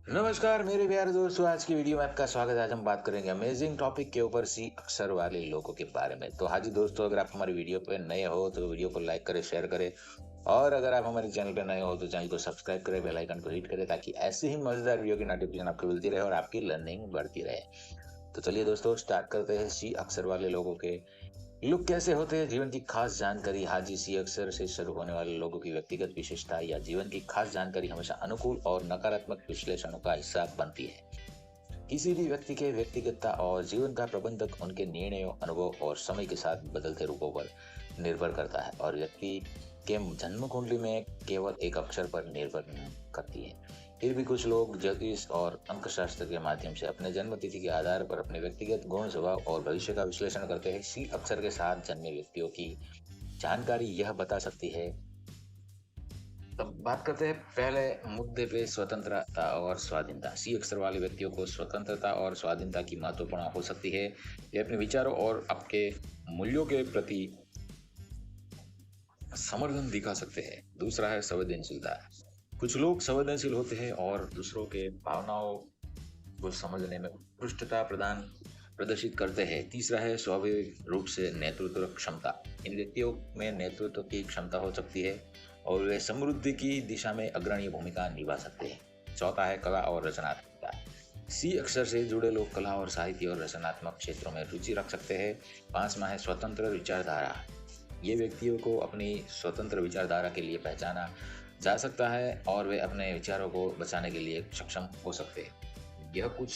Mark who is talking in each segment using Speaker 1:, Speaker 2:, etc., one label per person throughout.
Speaker 1: नमस्कार मेरे प्यारे दोस्तों, आज की वीडियो में आपका स्वागत है। आज हम बात करेंगे अमेजिंग टॉपिक के ऊपर, सी अक्षर वाले लोगों के बारे में। तो हाँ जी दोस्तों, अगर आप हमारी वीडियो पे नए हो तो वीडियो को लाइक करें, शेयर करें, और अगर आप हमारे चैनल पे नए हो तो चैनल को सब्सक्राइब करें, बेल आइकन को हिट करें, ताकि ऐसे ही मजेदार वीडियो की नोटिफिकेशन आपको मिलती रहे और आपकी लर्निंग बढ़ती रहे। तो चलिए दोस्तों, स्टार्ट करते हैं। सी अक्षर वाले लोगों के लोग कैसे होते हैं, जीवन की खास जानकारी। हाजी सी अक्षर से शुरू होने वाले लोगों की व्यक्तिगत विशेषता या जीवन की खास जानकारी हमेशा अनुकूल और नकारात्मक विश्लेषणों का हिस्सा बनती है। किसी भी व्यक्ति के व्यक्तिगतता और जीवन का प्रबंधक उनके निर्णयों, अनुभव और समय के साथ बदलते रूपों पर निर्भर करता है, और व्यक्ति के जन्म कुंडली में केवल एक अक्षर पर निर्भर करती है। फिर भी कुछ लोग ज्योतिष और अंकशास्त्र के माध्यम से अपने जन्म तिथि के आधार पर अपने व्यक्तिगत गुण, स्वभाव और भविष्य का विश्लेषण करते हैं। सी अक्षर के साथ जन्मे व्यक्तियों की जानकारी यह बता सकती है। तब बात करते हैं पहले मुद्दे पे, स्वतंत्रता और स्वाधीनता। सी अक्षर वाले व्यक्तियों को स्वतंत्रता और स्वाधीनता की महत्वपूर्ण हो सकती है। ये अपने विचारों और आपके मूल्यों के प्रति समर्थन दिखा सकते हैं। दूसरा है संवेदनशीलता। कुछ लोग संवेदनशील होते हैं और दूसरों के भावनाओं को समझने में उत्कृष्टता प्रदर्शित करते हैं। तीसरा है स्वाभाविक रूप से नेतृत्व क्षमता। इन व्यक्तियों में नेतृत्व की क्षमता हो सकती है और वे समृद्धि की दिशा में अग्रणी भूमिका निभा सकते हैं। चौथा है कला और रचनात्मकता। सी अक्षर से जुड़े लोग कला और साहित्य और रचनात्मक क्षेत्रों में रुचि रख सकते हैं। पांचवा है स्वतंत्र विचारधारा। ये व्यक्तियों को अपनी स्वतंत्र विचारधारा के लिए पहचाना जा सकता है और वे अपने विचारों को बचाने के लिए सक्षम हो सकते हैं। यह कुछ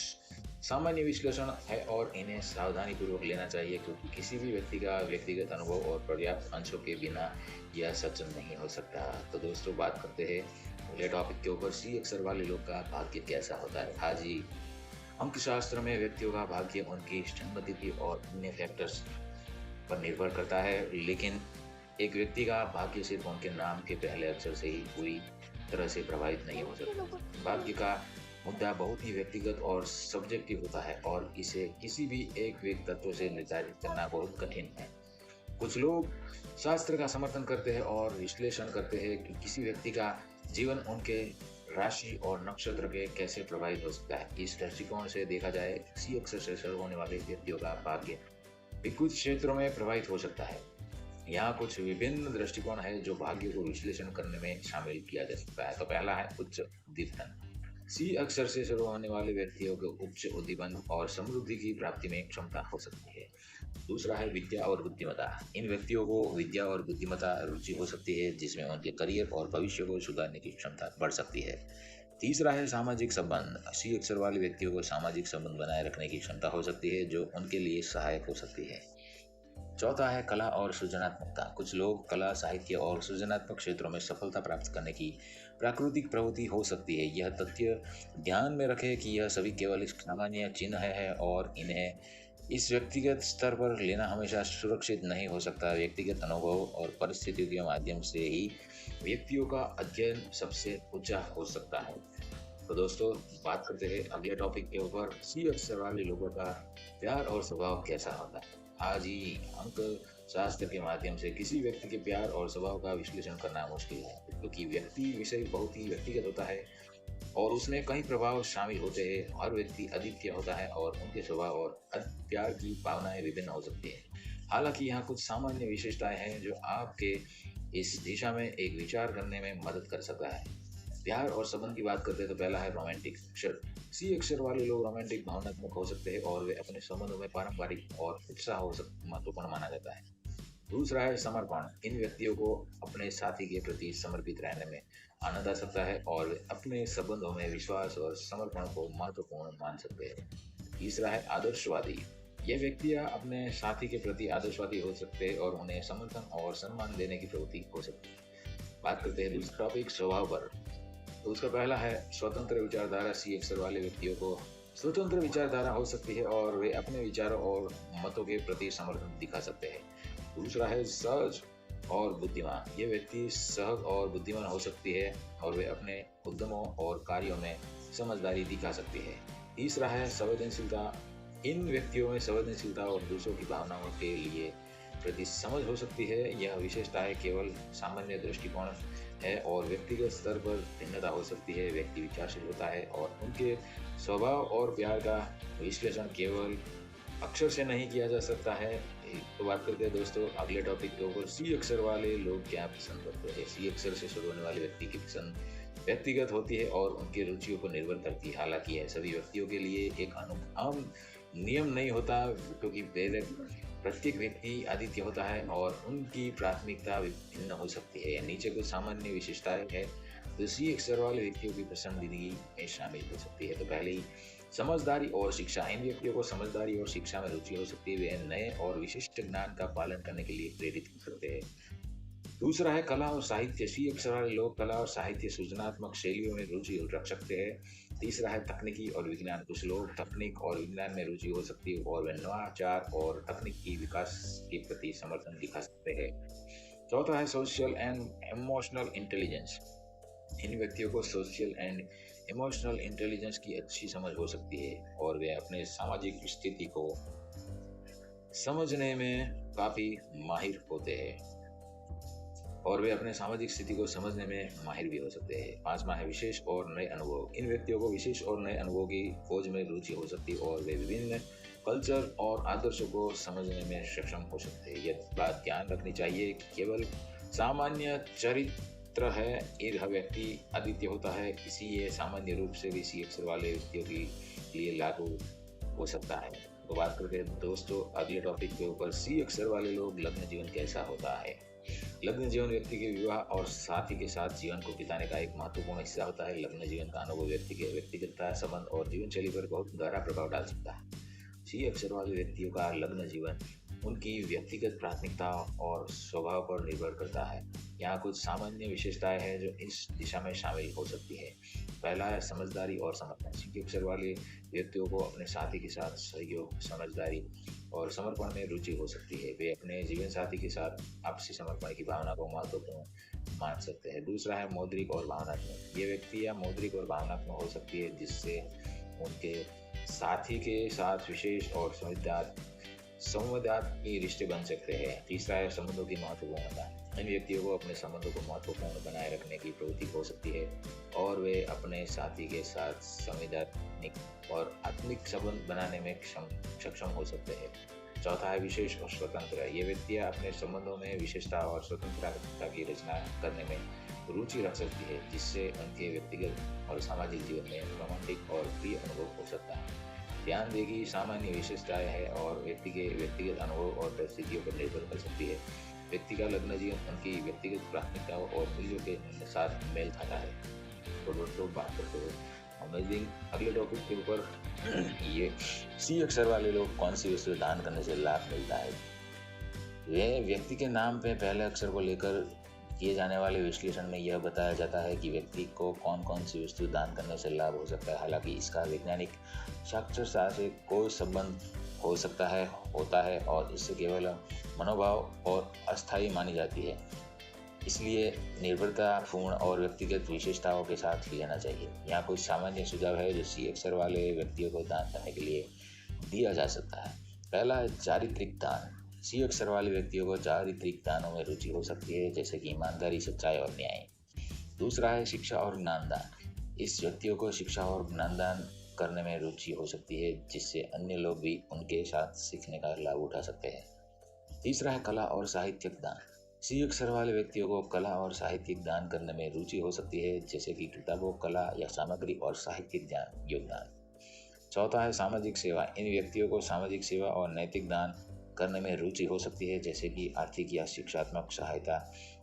Speaker 1: सामान्य विश्लेषण है और इन्हें सावधानी पूर्वक लेना चाहिए, क्योंकि किसी भी व्यक्ति का व्यक्तिगत अनुभव और पर्याप्त अंशों के बिना यह सच नहीं हो सकता। तो दोस्तों, बात करते हैं अगले टॉपिक के ऊपर, सी अक्षर वाले लोग का भाग्य कैसा होता है। हाँ जी, अंकशास्त्र में व्यक्तियों का भाग्य उनकी जन्मतिथि और अन्य फैक्टर्स पर निर्भर करता है, लेकिन एक व्यक्ति का भाग्य सिर्फ उनके नाम के पहले अक्षर से ही पूरी तरह से प्रभावित नहीं हो सकता। भाग्य का मुद्दा बहुत ही व्यक्तिगत और सब्जेक्टिव होता है और इसे किसी भी एक तत्व से निर्धारित करना बहुत कठिन है। कुछ लोग शास्त्र का समर्थन करते हैं और विश्लेषण करते हैं कि किसी व्यक्ति का जीवन उनके राशि और नक्षत्र के कैसे प्रभावित हो सकता है। इस दृष्टिकोण से देखा जाए, सी अक्षर से शुरू होने वाले व्यक्तियों का भाग्य भी कुछ क्षेत्रों में प्रभावित हो सकता है। यहाँ कुछ विभिन्न दृष्टिकोण है जो भाग्य को विश्लेषण करने में शामिल किया जा सकता है। तो पहला है उच्च उद्दीपन। सी अक्षर से शुरू होने वाले व्यक्तियों को उच्च उद्दीपन और समृद्धि की प्राप्ति में क्षमता हो सकती है। दूसरा है विद्या और बुद्धिमत्ता। इन व्यक्तियों को विद्या और बुद्धिमत्ता रुचि हो सकती है, जिसमें उनके करियर और भविष्य को सुधारने की क्षमता बढ़ सकती है। तीसरा है सामाजिक संबंध। सी अक्षर वाले व्यक्तियों को सामाजिक संबंध बनाए रखने की क्षमता हो सकती है, जो उनके लिए सहायक हो सकती है। चौथा है कला और सृजनात्मकता। कुछ लोग कला, साहित्य और सृजनात्मक क्षेत्रों में सफलता प्राप्त करने की प्राकृतिक प्रवृत्ति हो सकती है। यह तथ्य ध्यान में रखें कि यह सभी केवल एक सामान्य चिन्ह है और इन्हें इस व्यक्तिगत स्तर पर लेना हमेशा सुरक्षित नहीं हो सकता। व्यक्तिगत अनुभव और परिस्थितियों के माध्यम से ही व्यक्तियों का अध्ययन सबसे ऊंचा हो सकता है। तो दोस्तों, बात करते हैं अगले टॉपिक के ऊपर, सी अक्षर वाले लोगों का प्यार और स्वभाव कैसा होता है। आज ही अंक शास्त्र के माध्यम से किसी व्यक्ति के प्यार और स्वभाव का विश्लेषण करना मुश्किल है, क्योंकि व्यक्ति विषय बहुत ही व्यक्तिगत होता है और उसमें कई प्रभाव शामिल होते हैं। हर व्यक्ति अद्वितीय होता है और उनके स्वभाव और प्यार की भावनाएं विभिन्न हो सकती है। हालांकि यहाँ कुछ सामान्य विशेषताएं हैं जो आपके इस दिशा में एक विचार करने में मदद कर सकता है। प्यार और संबंध की बात करते हैं तो पहला है रोमांटिक अक्षर। सी अक्षर वाले लोग रोमांटिक, भावनात्मक हो सकते हैं और वे अपने संबंधों में पारंपरिक और उत्साह हो महत्वपूर्ण माना जाता है। दूसरा है समर्पण। इन व्यक्तियों को अपने साथी के प्रति समर्पित रहने में आनंद आ सकता है और वे अपने संबंधों में विश्वास और समर्पण को महत्वपूर्ण मान सकते हैं। तीसरा है आदर्शवादी। ये व्यक्तियां अपने साथी के प्रति आदर्शवादी हो सकते हैं और उन्हें समर्थन और सम्मान देने की प्रवृत्ति हो सकती है। बात करते हैं दूसरा टॉपिक, स्वभाव पर। तो उसका पहला है स्वतंत्र विचारधारा। सी अक्षर वाले व्यक्तियों को स्वतंत्र विचारधारा हो सकती है और वे अपने विचारों और मतों के प्रति समर्थन दिखा सकते हैं। दूसरा है सहज और बुद्धिमान। ये व्यक्ति सहज और बुद्धिमान हो सकती है और वे अपने उद्यमों और कार्यों में समझदारी दिखा सकती है। तीसरा है संवेदनशीलता। इन व्यक्तियों में संवेदनशीलता और दूसरों की भावनाओं के लिए प्रति समझ हो सकती है। यह विशेषता है केवल सामान्य दृष्टिकोण है और व्यक्तिगत स्तर पर भिन्नता हो सकती है। व्यक्ति विचारशील होता है और उनके स्वभाव और प्यार का विश्लेषण केवल अक्षर से नहीं किया जा सकता है। तो बात करते हैं दोस्तों अगले टॉपिक के ऊपर, सी अक्षर वाले लोग क्या पसंद करते हैं। सी अक्षर से शुरू होने वाले व्यक्ति की पसंद व्यक्तिगत होती है और उनकी रुचियों पर निर्भर करती है। हालांकि यह सभी व्यक्तियों के लिए एक आम नियम नहीं होता, क्योंकि प्रत्येक व्यक्ति आदित्य होता है और उनकी प्राथमिकता भिन्न हो सकती है। नीचे कुछ सामान्य विशेषताएं हैं जो सी अक्षर वाले व्यक्तियों की पसंदीदगी में शामिल हो सकती है। तो पहले ही समझदारी और शिक्षा। इन व्यक्तियों को समझदारी और शिक्षा में रुचि हो सकती है। वे नए और विशिष्ट ज्ञान का पालन करने के लिए प्रेरित कर सकते हैं। दूसरा है कला और साहित्य। सी अक्षर वाले लोग कला और साहित्य सृजनात्मक शैलियों में रुचि रख सकते हैं। तीसरा है तकनीकी और विज्ञान। कुछ लोग तकनीक और विज्ञान में रुचि हो सकती है और वे नवाचार और तकनीकी विकास के प्रति समर्थन दिखा सकते हैं। चौथा है सोशल एंड इमोशनल इंटेलिजेंस। इन व्यक्तियों को सोशल एंड इमोशनल इंटेलिजेंस की अच्छी समझ हो सकती है और वे अपने सामाजिक स्थिति को समझने में काफी माहिर होते हैं माहिर भी हो सकते हैं। पांचवा है विशेष और नए अनुभव। इन व्यक्तियों को विशेष और नए अनुभवों की खोज में रुचि हो सकती है और वे विभिन्न कल्चर और आदर्शों को समझने में सक्षम हो सकते हैं। यह बात ध्यान रखनी चाहिए कि केवल सामान्य चरित्र है यह व्यक्ति आदित्य होता है, इसीलिए सामान्य रूप से भी सी अक्षर वाले व्यक्तियों के लिए लागू हो सकता है। तो बात करते हैं दोस्तों अगले टॉपिक के ऊपर, सी अक्षर वाले लोग लग्न जीवन कैसा होता है। लग्न जीवन व्यक्ति के विवाह और साथी के साथ जीवन को बिताने का एक महत्वपूर्ण हिस्सा होता है। लग्न जीवन का अनुभव व्यक्ति के व्यक्तिगत संबंध और जीवन शैली पर बहुत गहरा प्रभाव डाल सकता है। सी अक्षर वाले व्यक्तियों का लग्न जीवन उनकी व्यक्तिगत प्राथमिकता और स्वभाव पर निर्भर करता है। यहाँ कुछ सामान्य विशेषताएं हैं जो इस दिशा में शामिल हो सकती है। पहला है समझदारी और समर्पण। सी अक्षर वाले व्यक्तियों को अपने साथी के साथ सहयोग, समझदारी और समर्पण में रुचि हो सकती है। वे अपने जीवन साथी के साथ आपसी समर्पण की भावना को महत्वपूर्ण मान सकते हैं। दूसरा है मौद्रिक और भावनात्मक। ये व्यक्ति या मौद्रिक और भावनात्मक हो सकती है जिससे उनके साथी के साथ विशेष और संवादात्मक रिश्ते बन सकते हैं। तीसरा है संबंधों की महत्वपूर्णता। इन व्यक्तियों को अपने संबंधों को महत्वपूर्ण बनाए रखने की प्रवृत्ति हो सकती है और वे अपने साथी के साथ संवैधानिक और आत्मिक संबंध बनाने में सक्षम हो सकते हैं। चौथा है विशेष और स्वतंत्र। ये व्यक्तियां अपने संबंधों में विशेषता और स्वतंत्रता की रचना करने में रुचि रख सकती है, जिससे उनके व्यक्तिगत और सामाजिक जीवन में रोमांटिक और प्रिय अनुभव हो सकता है। ध्यान दें कि सामान्य विशेषताएं हैं और व्यक्ति के व्यक्तिगत अनुभव और परिस्थितियों पर निर्भर कर सकती है। व्यक्ति का लग्न जीवन उनकी व्यक्तिगत प्राथमिकताओं और मूल्यों के साथ मेल खाता है। तो दोस्तों बात करते हुए अमेजिंग अगले टॉपिक के ऊपर, ये सी अक्षर वाले लोग कौन सी वस्तु दान करने से लाभ मिलता है। वे व्यक्ति के नाम पे पहले अक्षर को लेकर किए जाने वाले विश्लेषण में यह बताया जाता है कि व्यक्ति को कौन कौन सी वस्तु दान करने से लाभ हो सकता है। हालांकि इसका वैज्ञानिक साक्षरता से कोई संबंध होता है और इससे केवल मनोभाव और अस्थायी मानी जाती है, इसलिए निर्भरता पूर्ण और व्यक्तिगत विशेषताओं के साथ ही लेना चाहिए। यहाँ कुछ सामान्य सुझाव है जो सी अक्षर वाले व्यक्तियों को दान करने के लिए दिया जा सकता है। पहला है चारित्रिक दान। सी अक्षर वाले व्यक्तियों को चारित्रिक दानों में रुचि हो सकती है, जैसे कि ईमानदारी, सच्चाई और न्याय। दूसरा है शिक्षा और ज्ञान दान। इस व्यक्तियों को शिक्षा और ज्ञान दान करने में रुचि हो सकती है, जिससे अन्य लोग भी उनके साथ सीखने का लाभ उठा सकते हैं। तीसरा है कला और साहित्यिक दान। सी अक्षर वाले व्यक्तियों को कला और साहित्यिक दान करने में रुचि हो सकती है, जैसे कि किताबों, कला या सामग्री और साहित्यिक योगदान। चौथा है सामाजिक सेवा। इन व्यक्तियों को सामाजिक सेवा और नैतिक दान करने में रुचि हो सकती है, जैसे कि आर्थिक या शिक्षात्मक सहायता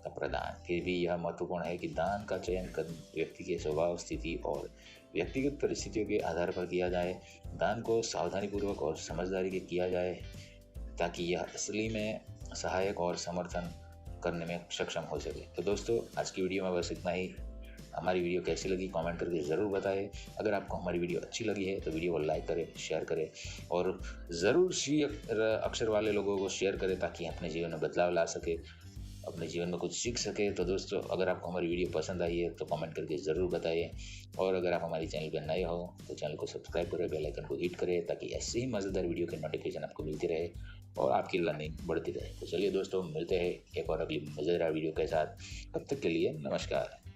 Speaker 1: का प्रदान। फिर भी यह महत्वपूर्ण है कि दान का चयन व्यक्ति के स्वभाव, स्थिति और व्यक्तिगत परिस्थितियों के आधार पर किया जाए। दान को सावधानीपूर्वक और समझदारी के किया जाए ताकि यह असली में सहायक और समर्थन करने में सक्षम हो सके। तो दोस्तों आज की वीडियो में बस इतना ही। हमारी वीडियो कैसी लगी कमेंट करके ज़रूर बताएं। अगर आपको हमारी वीडियो अच्छी लगी है तो वीडियो को लाइक करें, शेयर करें और ज़रूर सी अक्षर वाले लोगों को शेयर करें ताकि अपने जीवन में बदलाव ला सके, अपने जीवन में कुछ सीख सके। तो दोस्तों अगर आपको हमारी वीडियो पसंद आई है तो कमेंट करके ज़रूर बताइए और अगर आप हमारे चैनल पर नए हो तो चैनल को सब्सक्राइब करें, बेल आइकन को हिट करें ताकि ऐसे ही मज़ेदार वीडियो के नोटिफिकेशन आपको मिलती रहे और आपकी लर्निंग बढ़ती रहे। तो चलिए दोस्तों, मिलते हैं एक और अगली मज़ेदार वीडियो के साथ। तब तक के लिए नमस्कार।